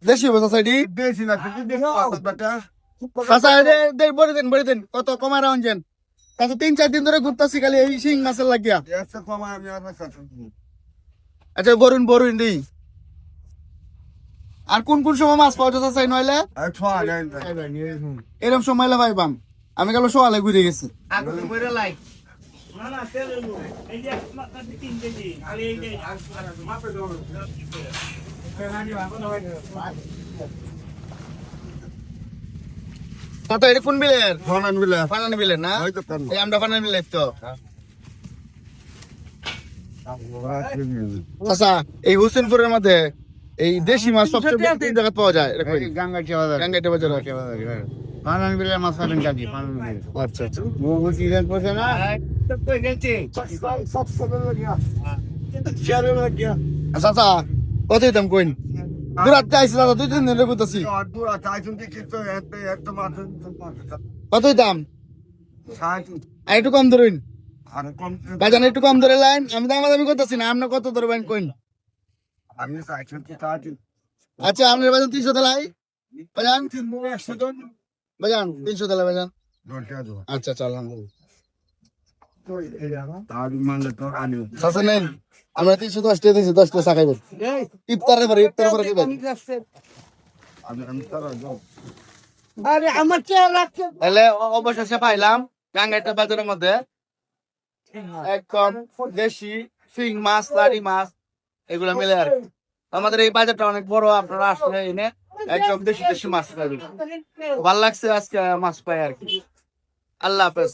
দেশি বসা সাইডি দেশি না বেটা চাচা বলে দেন কত কমায় রাউনছেন চাচা 3-4 দিন ধরে ঘুরতাছি খালি এই শিং মাছের লাগিয়া এসে কমায় আমি আর আচ্ছা বরুণ দিই আর কোন কোন সময় মাছ পাওয়া যাচ্ছে চাই নইলে আর ছোয়া নেই এরকম সময় পাইবাম আমি গেল সকালে ঘুরে গেছি কত এটা কোন বিলের ফোন বিলে ফানানি বিলের না হয়তো কান এই আমরা ফানানি বিলের তো চাচা এই হোসেনপুরের মধ্যে এই দেশি মাছ সবচেয়ে বেশি কোন জায়গায় পাওয়া যায় এটা কই? গাঙ্গাটি বাজার গাঙ্গাইটে বাজারে। ফানান বিলে মাছ পাবেন কাকি ফানান বিলে আচ্ছা আচ্ছা বহু সিজন পড়ছে না চাচা কত দাম কইন দূরাতে আইছে দাদা 2-3 দিন ধরে ঘুরতাছি কত দাম আর একটু কম ধরুন বাজান একটু কম ধরে লাইন আমি দামি করতেছি না আপনি কত ধরবেন কইন আচ্ছা আপনার বাজান 300 দিলাই বাজান 300 দিলাই বাজান আচ্ছা আচ্ছা আলহামদুলিল্লাহ চাচা নেন আমরা 310 টাকা দিয়েছি 10 টাকা খাইবেন ইফতারের পরে খাইবেন আরে আমার চেয়ার রাখছে তাহলে অবশেষে পাইলাম গাঙ্গাইটা বাজারের মধ্যে একদম দেশি শিং মাছ লাড়ি মাছ এগুলো মিলে আর কি। আমাদের এই বাজারটা অনেক বড় আপনারা আসলে এনে একদম দেশি মাছ পাইবেন ভালো লাগছে আজকে মাছ পাই আর কি আল্লাহ হাফেজ